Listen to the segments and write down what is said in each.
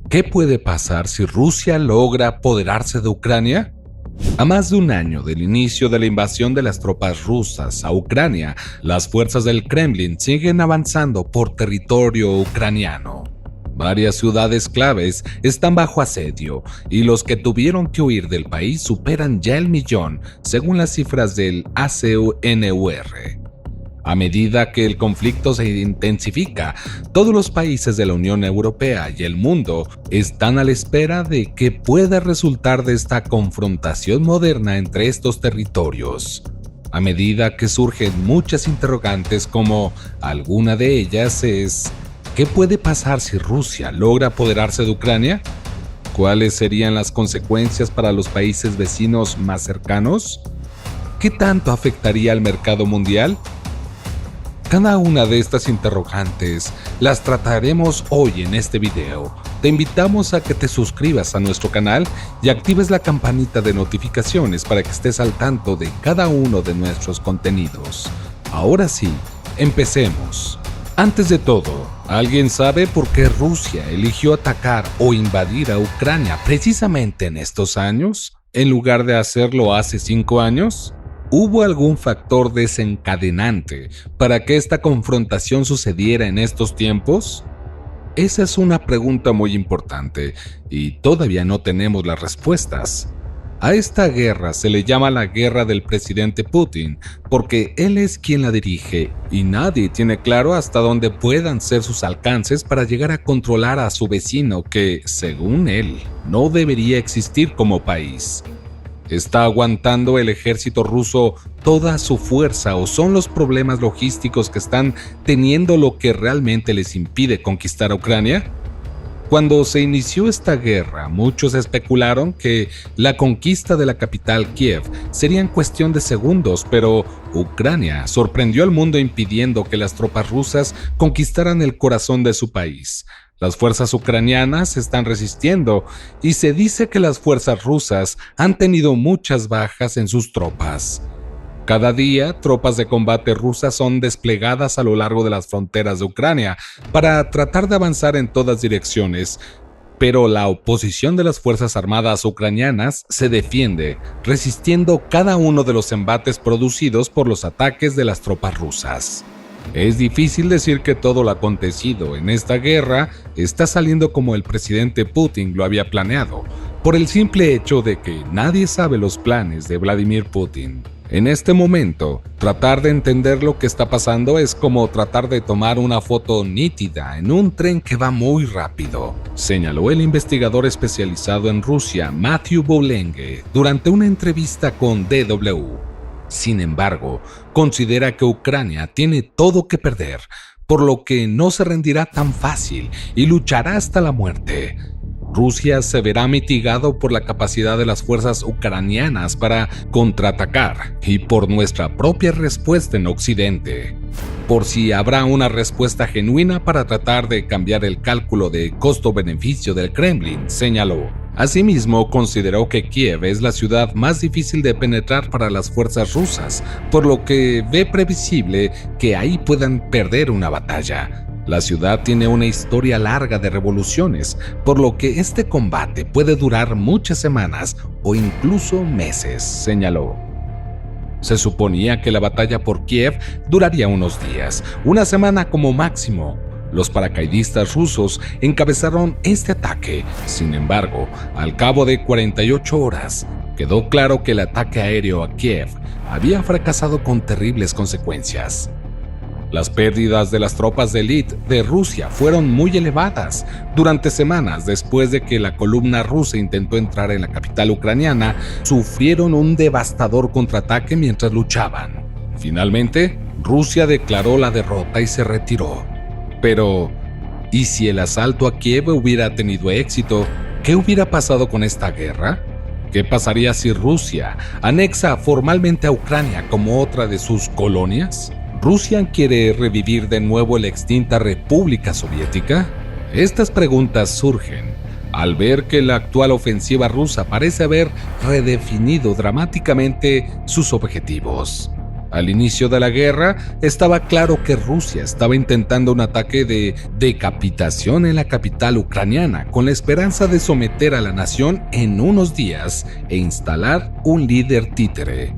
¿Qué puede pasar si Rusia logra apoderarse de Ucrania? A más de un año del inicio de la invasión de las tropas rusas a Ucrania, las fuerzas del Kremlin siguen avanzando por territorio ucraniano. Varias ciudades claves están bajo asedio y los que tuvieron que huir del país superan ya el millón, según las cifras del ACNUR. A medida que el conflicto se intensifica, todos los países de la Unión Europea y el mundo están a la espera de qué pueda resultar de esta confrontación moderna entre estos territorios. A medida que surgen muchas interrogantes, como alguna de ellas es: ¿qué puede pasar si Rusia logra apoderarse de Ucrania? ¿Cuáles serían las consecuencias para los países vecinos más cercanos? ¿Qué tanto afectaría al mercado mundial? Cada una de estas interrogantes las trataremos hoy en este video. Te invitamos a que te suscribas a nuestro canal y actives la campanita de notificaciones para que estés al tanto de cada uno de nuestros contenidos. Ahora sí, empecemos. Antes de todo, ¿alguien sabe por qué Rusia eligió atacar o invadir a Ucrania precisamente en estos años, en lugar de hacerlo hace 5 años? ¿Hubo algún factor desencadenante para que esta confrontación sucediera en estos tiempos? Esa es una pregunta muy importante y todavía no tenemos las respuestas. A esta guerra se le llama la guerra del presidente Putin porque él es quien la dirige y nadie tiene claro hasta dónde puedan ser sus alcances para llegar a controlar a su vecino que, según él, no debería existir como país. ¿Está aguantando el ejército ruso toda su fuerza o son los problemas logísticos que están teniendo lo que realmente les impide conquistar a Ucrania? Cuando se inició esta guerra, muchos especularon que la conquista de la capital Kiev sería en cuestión de segundos, pero Ucrania sorprendió al mundo impidiendo que las tropas rusas conquistaran el corazón de su país. Las fuerzas ucranianas están resistiendo y se dice que las fuerzas rusas han tenido muchas bajas en sus tropas. Cada día, tropas de combate rusas son desplegadas a lo largo de las fronteras de Ucrania para tratar de avanzar en todas direcciones, pero la oposición de las fuerzas armadas ucranianas se defiende, resistiendo cada uno de los embates producidos por los ataques de las tropas rusas. Es difícil decir que todo lo acontecido en esta guerra está saliendo como el presidente Putin lo había planeado, por el simple hecho de que nadie sabe los planes de Vladimir Putin. En este momento, tratar de entender lo que está pasando es como tratar de tomar una foto nítida en un tren que va muy rápido, señaló el investigador especializado en Rusia Matthew Boulenge durante una entrevista con DW. Sin embargo, considera que Ucrania tiene todo que perder, por lo que no se rendirá tan fácil y luchará hasta la muerte. Rusia se verá mitigado por la capacidad de las fuerzas ucranianas para contraatacar y por nuestra propia respuesta en Occidente. Por si habrá una respuesta genuina para tratar de cambiar el cálculo de costo-beneficio del Kremlin, señaló. Asimismo, consideró que Kiev es la ciudad más difícil de penetrar para las fuerzas rusas, por lo que ve previsible que ahí puedan perder una batalla. La ciudad tiene una historia larga de revoluciones, por lo que este combate puede durar muchas semanas o incluso meses, señaló. Se suponía que la batalla por Kiev duraría unos días, una semana como máximo. Los paracaidistas rusos encabezaron este ataque. Sin embargo, al cabo de 48 horas, quedó claro que el ataque aéreo a Kiev había fracasado con terribles consecuencias. Las pérdidas de las tropas de élite de Rusia fueron muy elevadas. Durante semanas después de que la columna rusa intentó entrar en la capital ucraniana, sufrieron un devastador contraataque mientras luchaban. Finalmente, Rusia declaró la derrota y se retiró. Pero, ¿y si el asalto a Kiev hubiera tenido éxito? ¿Qué hubiera pasado con esta guerra? ¿Qué pasaría si Rusia anexa formalmente a Ucrania como otra de sus colonias? ¿Rusia quiere revivir de nuevo la extinta República Soviética? Estas preguntas surgen al ver que la actual ofensiva rusa parece haber redefinido dramáticamente sus objetivos. Al inicio de la guerra, estaba claro que Rusia estaba intentando un ataque de decapitación en la capital ucraniana con la esperanza de someter a la nación en unos días e instalar un líder títere.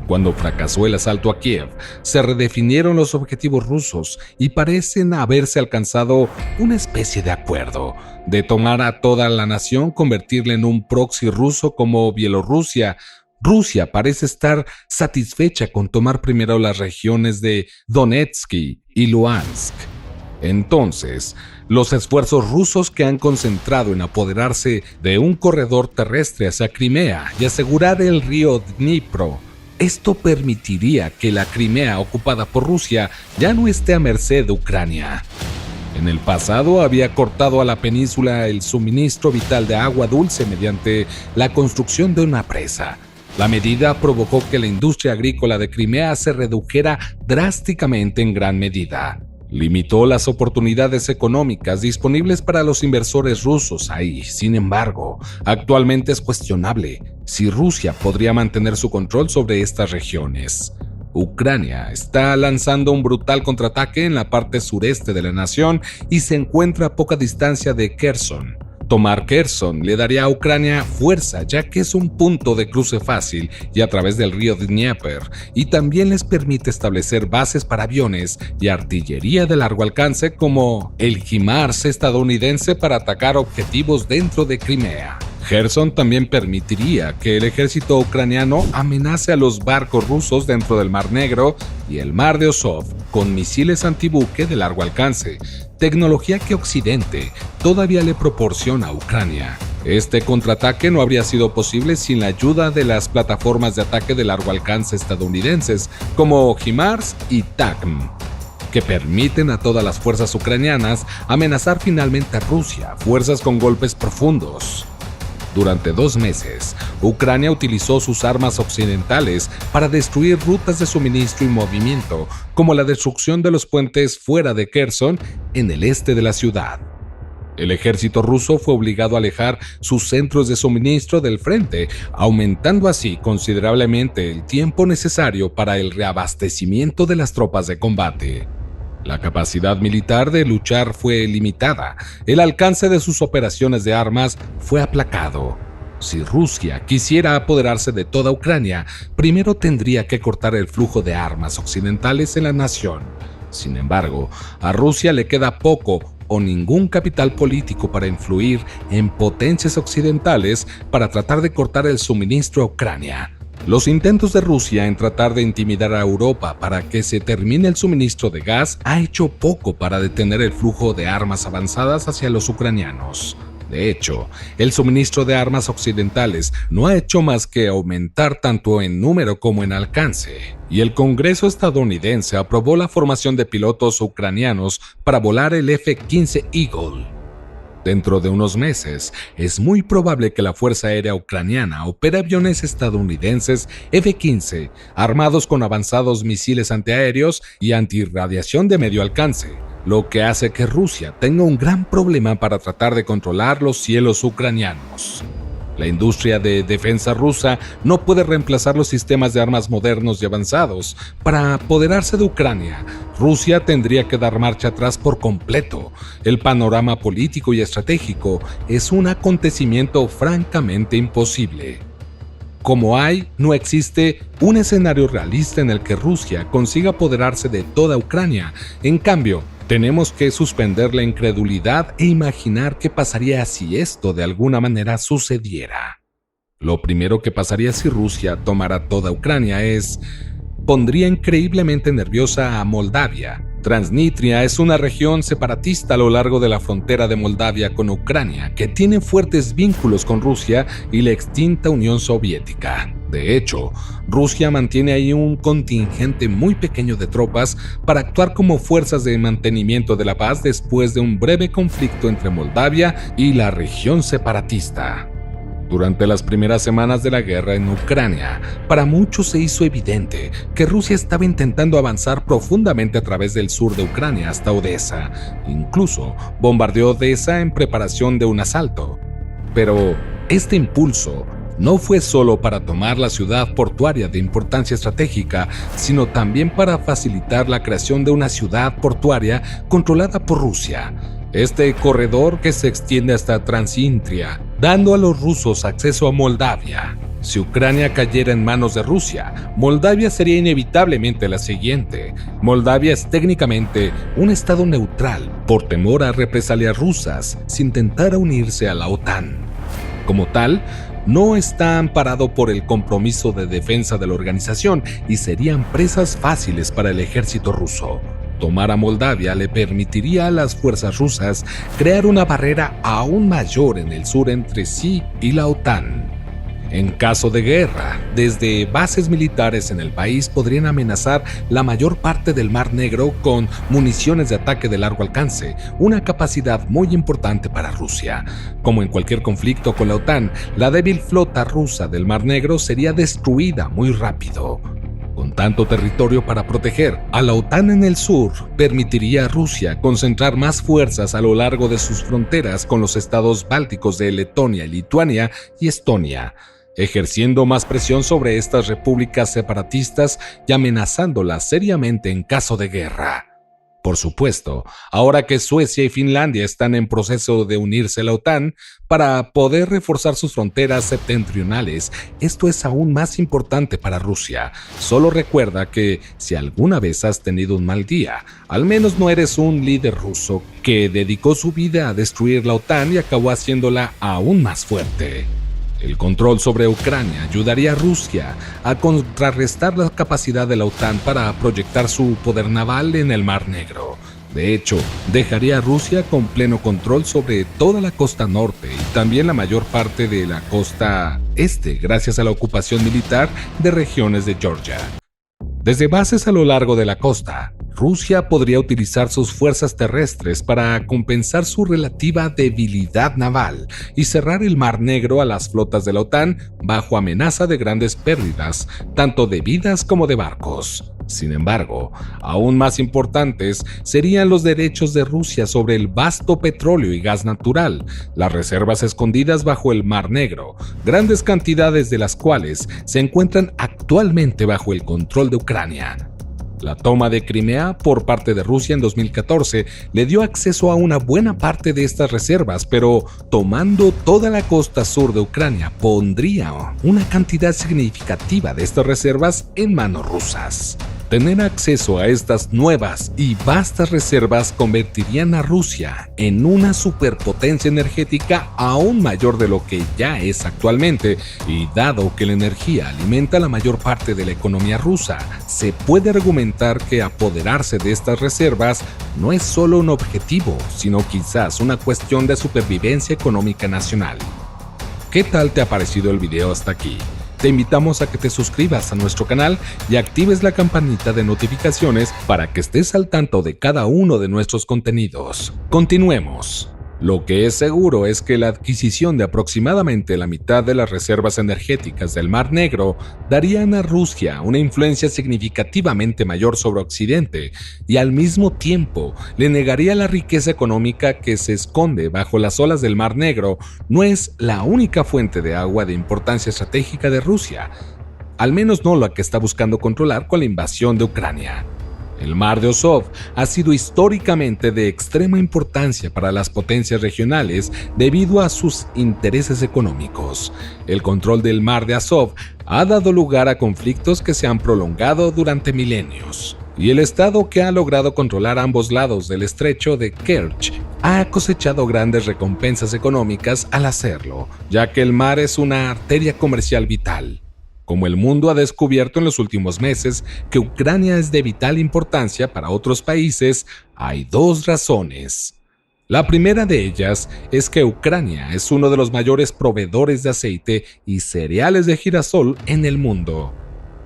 Cuando fracasó el asalto a Kiev, se redefinieron los objetivos rusos y parecen haberse alcanzado una especie de acuerdo de tomar a toda la nación, convertirla en un proxy ruso como Bielorrusia. Rusia parece estar satisfecha con tomar primero las regiones de Donetsk y Luhansk. Entonces, los esfuerzos rusos que han concentrado en apoderarse de un corredor terrestre hacia Crimea y asegurar el río Dnipro, esto permitiría que la Crimea ocupada por Rusia ya no esté a merced de Ucrania. En el pasado había cortado a la península el suministro vital de agua dulce mediante la construcción de una presa. La medida provocó que la industria agrícola de Crimea se redujera drásticamente en gran medida. Limitó las oportunidades económicas disponibles para los inversores rusos ahí. Sin embargo, actualmente es cuestionable si Rusia podría mantener su control sobre estas regiones. Ucrania está lanzando un brutal contraataque en la parte sureste de la nación y se encuentra a poca distancia de Kherson. Tomar Kherson le daría a Ucrania fuerza, ya que es un punto de cruce fácil y a través del río Dnieper, y también les permite establecer bases para aviones y artillería de largo alcance como el HIMARS estadounidense para atacar objetivos dentro de Crimea. Kherson también permitiría que el ejército ucraniano amenace a los barcos rusos dentro del Mar Negro y el Mar de Azov con misiles antibuque de largo alcance, tecnología que Occidente todavía le proporciona a Ucrania. Este contraataque no habría sido posible sin la ayuda de las plataformas de ataque de largo alcance estadounidenses como HIMARS y TACM, que permiten a todas las fuerzas ucranianas amenazar finalmente a Rusia, fuerzas con golpes profundos. Durante 2 meses, Ucrania utilizó sus armas occidentales para destruir rutas de suministro y movimiento, como la destrucción de los puentes fuera de Kherson en el este de la ciudad. El ejército ruso fue obligado a alejar sus centros de suministro del frente, aumentando así considerablemente el tiempo necesario para el reabastecimiento de las tropas de combate. La capacidad militar de luchar fue limitada, el alcance de sus operaciones de armas fue aplacado. Si Rusia quisiera apoderarse de toda Ucrania, primero tendría que cortar el flujo de armas occidentales en la nación. Sin embargo, a Rusia le queda poco o ningún capital político para influir en potencias occidentales para tratar de cortar el suministro a Ucrania. Los intentos de Rusia en tratar de intimidar a Europa para que se termine el suministro de gas ha hecho poco para detener el flujo de armas avanzadas hacia los ucranianos. De hecho, el suministro de armas occidentales no ha hecho más que aumentar tanto en número como en alcance, y el Congreso estadounidense aprobó la formación de pilotos ucranianos para volar el F-15 Eagle. Dentro de unos meses, es muy probable que la Fuerza Aérea Ucraniana opere aviones estadounidenses F-15 armados con avanzados misiles antiaéreos y antirradiación de medio alcance, lo que hace que Rusia tenga un gran problema para tratar de controlar los cielos ucranianos. La industria de defensa rusa no puede reemplazar los sistemas de armas modernos y avanzados. Para apoderarse de Ucrania, Rusia tendría que dar marcha atrás por completo. El panorama político y estratégico es un acontecimiento francamente imposible. Como no existe un escenario realista en el que Rusia consiga apoderarse de toda Ucrania. En cambio, tenemos que suspender la incredulidad e imaginar qué pasaría si esto de alguna manera sucediera. Lo primero que pasaría si Rusia tomara toda Ucrania pondría increíblemente nerviosa a Moldavia. Transnistria es una región separatista a lo largo de la frontera de Moldavia con Ucrania, que tiene fuertes vínculos con Rusia y la extinta Unión Soviética. De hecho, Rusia mantiene ahí un contingente muy pequeño de tropas para actuar como fuerzas de mantenimiento de la paz después de un breve conflicto entre Moldavia y la región separatista. Durante las primeras semanas de la guerra en Ucrania, para muchos se hizo evidente que Rusia estaba intentando avanzar profundamente a través del sur de Ucrania hasta Odessa. Incluso bombardeó Odessa en preparación de un asalto. Pero este impulso no fue solo para tomar la ciudad portuaria de importancia estratégica, sino también para facilitar la creación de una ciudad portuaria controlada por Rusia. Este corredor que se extiende hasta Transnistria, dando a los rusos acceso a Moldavia. Si Ucrania cayera en manos de Rusia, Moldavia sería inevitablemente la siguiente. Moldavia es técnicamente un estado neutral por temor a represalias rusas si intentara unirse a la OTAN. Como tal, no está amparado por el compromiso de defensa de la organización y serían presas fáciles para el ejército ruso. Tomar a Moldavia le permitiría a las fuerzas rusas crear una barrera aún mayor en el sur entre sí y la OTAN. En caso de guerra, desde bases militares en el país podrían amenazar la mayor parte del Mar Negro con municiones de ataque de largo alcance, una capacidad muy importante para Rusia. Como en cualquier conflicto con la OTAN, la débil flota rusa del Mar Negro sería destruida muy rápido. Con tanto territorio para proteger, a la OTAN en el sur permitiría a Rusia concentrar más fuerzas a lo largo de sus fronteras con los estados bálticos de Letonia, Lituania y Estonia, ejerciendo más presión sobre estas repúblicas separatistas y amenazándolas seriamente en caso de guerra. Por supuesto, ahora que Suecia y Finlandia están en proceso de unirse a la OTAN para poder reforzar sus fronteras septentrionales, esto es aún más importante para Rusia. Solo recuerda que si alguna vez has tenido un mal día, al menos no eres un líder ruso que dedicó su vida a destruir la OTAN y acabó haciéndola aún más fuerte. El control sobre Ucrania ayudaría a Rusia a contrarrestar la capacidad de la OTAN para proyectar su poder naval en el Mar Negro. De hecho, dejaría a Rusia con pleno control sobre toda la costa norte y también la mayor parte de la costa este, gracias a la ocupación militar de regiones de Georgia. Desde bases a lo largo de la costa, Rusia podría utilizar sus fuerzas terrestres para compensar su relativa debilidad naval y cerrar el Mar Negro a las flotas de la OTAN bajo amenaza de grandes pérdidas, tanto de vidas como de barcos. Sin embargo, aún más importantes serían los derechos de Rusia sobre el vasto petróleo y gas natural, las reservas escondidas bajo el Mar Negro, grandes cantidades de las cuales se encuentran actualmente bajo el control de Ucrania. La toma de Crimea por parte de Rusia en 2014 le dio acceso a una buena parte de estas reservas, pero tomando toda la costa sur de Ucrania pondría una cantidad significativa de estas reservas en manos rusas. Tener acceso a estas nuevas y vastas reservas convertirían a Rusia en una superpotencia energética aún mayor de lo que ya es actualmente, y dado que la energía alimenta la mayor parte de la economía rusa, se puede argumentar que apoderarse de estas reservas no es solo un objetivo, sino quizás una cuestión de supervivencia económica nacional. ¿Qué tal te ha parecido el video hasta aquí? Te invitamos a que te suscribas a nuestro canal y actives la campanita de notificaciones para que estés al tanto de cada uno de nuestros contenidos. Continuemos. Lo que es seguro es que la adquisición de aproximadamente la mitad de las reservas energéticas del Mar Negro darían a Rusia una influencia significativamente mayor sobre Occidente y al mismo tiempo le negaría la riqueza económica que se esconde bajo las olas del Mar Negro. No es la única fuente de agua de importancia estratégica de Rusia, al menos no la que está buscando controlar con la invasión de Ucrania. El mar de Azov ha sido históricamente de extrema importancia para las potencias regionales debido a sus intereses económicos. El control del mar de Azov ha dado lugar a conflictos que se han prolongado durante milenios, y el estado que ha logrado controlar ambos lados del estrecho de Kerch ha cosechado grandes recompensas económicas al hacerlo, ya que el mar es una arteria comercial vital. Como el mundo ha descubierto en los últimos meses que Ucrania es de vital importancia para otros países, hay dos razones. La primera de ellas es que Ucrania es uno de los mayores proveedores de aceite y cereales de girasol en el mundo.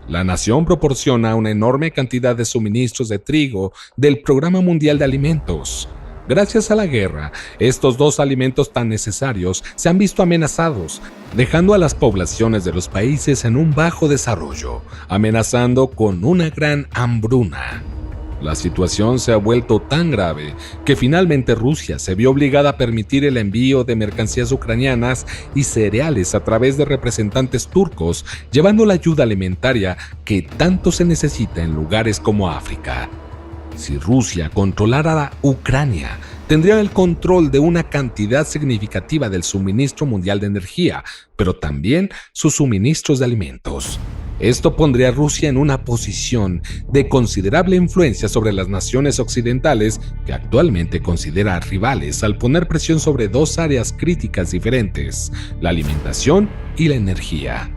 La nación proporciona una enorme cantidad de suministros de trigo del Programa Mundial de Alimentos. Gracias a la guerra, estos dos alimentos tan necesarios se han visto amenazados, dejando a las poblaciones de los países en un bajo desarrollo, amenazando con una gran hambruna. La situación se ha vuelto tan grave que finalmente Rusia se vio obligada a permitir el envío de mercancías ucranianas y cereales a través de representantes turcos, llevando la ayuda alimentaria que tanto se necesita en lugares como África. Si Rusia controlara Ucrania, tendría el control de una cantidad significativa del suministro mundial de energía, pero también sus suministros de alimentos. Esto pondría a Rusia en una posición de considerable influencia sobre las naciones occidentales que actualmente considera rivales al poner presión sobre dos áreas críticas diferentes, la alimentación y la energía.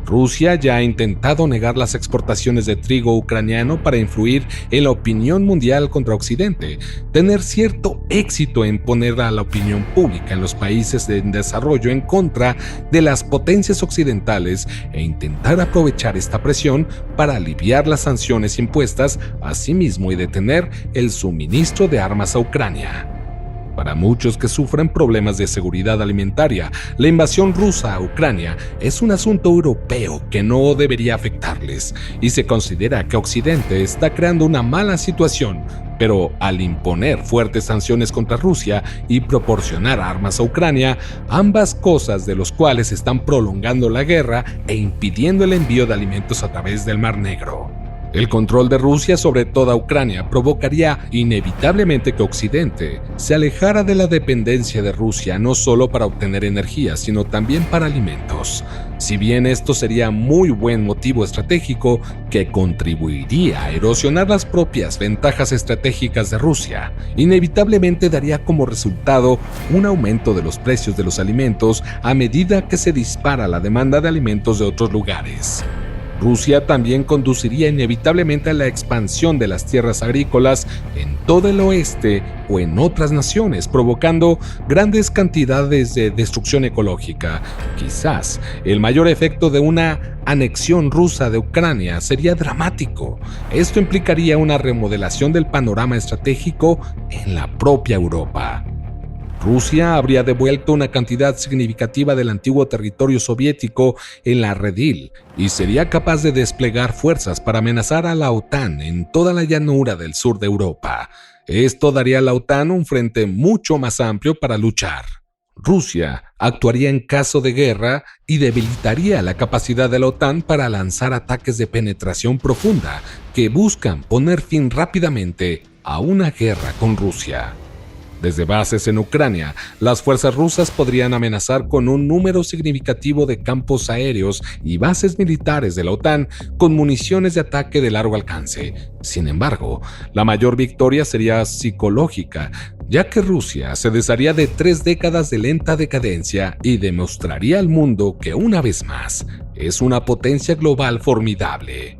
Rusia ya ha intentado negar las exportaciones de trigo ucraniano para influir en la opinión mundial contra Occidente, tener cierto éxito en poner a la opinión pública en los países en desarrollo en contra de las potencias occidentales e intentar aprovechar esta presión para aliviar las sanciones impuestas a sí mismo y detener el suministro de armas a Ucrania. Para muchos que sufren problemas de seguridad alimentaria, la invasión rusa a Ucrania es un asunto europeo que no debería afectarles, y se considera que Occidente está creando una mala situación, pero al imponer fuertes sanciones contra Rusia y proporcionar armas a Ucrania, ambas cosas de los cuales están prolongando la guerra e impidiendo el envío de alimentos a través del Mar Negro. El control de Rusia sobre toda Ucrania provocaría inevitablemente que Occidente se alejara de la dependencia de Rusia no solo para obtener energía, sino también para alimentos. Si bien esto sería muy buen motivo estratégico que contribuiría a erosionar las propias ventajas estratégicas de Rusia, inevitablemente daría como resultado un aumento de los precios de los alimentos a medida que se dispara la demanda de alimentos de otros lugares. Rusia también conduciría inevitablemente a la expansión de las tierras agrícolas en todo el oeste o en otras naciones, provocando grandes cantidades de destrucción ecológica. Quizás el mayor efecto de una anexión rusa de Ucrania sería dramático. Esto implicaría una remodelación del panorama estratégico en la propia Europa. Rusia habría devuelto una cantidad significativa del antiguo territorio soviético en la redil y sería capaz de desplegar fuerzas para amenazar a la OTAN en toda la llanura del sur de Europa. Esto daría a la OTAN un frente mucho más amplio para luchar. Rusia actuaría en caso de guerra y debilitaría la capacidad de la OTAN para lanzar ataques de penetración profunda que buscan poner fin rápidamente a una guerra con Rusia. Desde bases en Ucrania, las fuerzas rusas podrían amenazar con un número significativo de campos aéreos y bases militares de la OTAN con municiones de ataque de largo alcance. Sin embargo, la mayor victoria sería psicológica, ya que Rusia se desharía de 3 décadas de lenta decadencia y demostraría al mundo que una vez más es una potencia global formidable.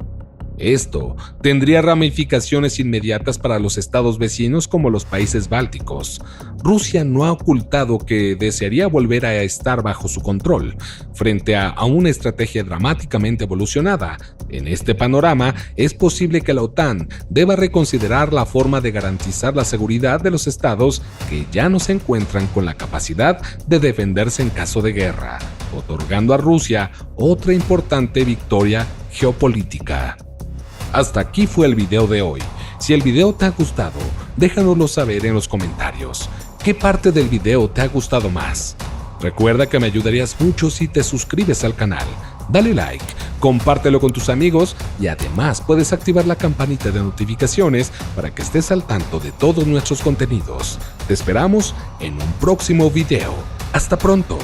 Esto tendría ramificaciones inmediatas para los estados vecinos como los países bálticos. Rusia no ha ocultado que desearía volver a estar bajo su control, frente a una estrategia dramáticamente evolucionada. En este panorama, es posible que la OTAN deba reconsiderar la forma de garantizar la seguridad de los estados que ya no se encuentran con la capacidad de defenderse en caso de guerra, otorgando a Rusia otra importante victoria geopolítica. Hasta aquí fue el video de hoy. Si el video te ha gustado, déjanoslo saber en los comentarios. ¿Qué parte del video te ha gustado más? Recuerda que me ayudarías mucho si te suscribes al canal. Dale like, compártelo con tus amigos y además puedes activar la campanita de notificaciones para que estés al tanto de todos nuestros contenidos. Te esperamos en un próximo video. ¡Hasta pronto!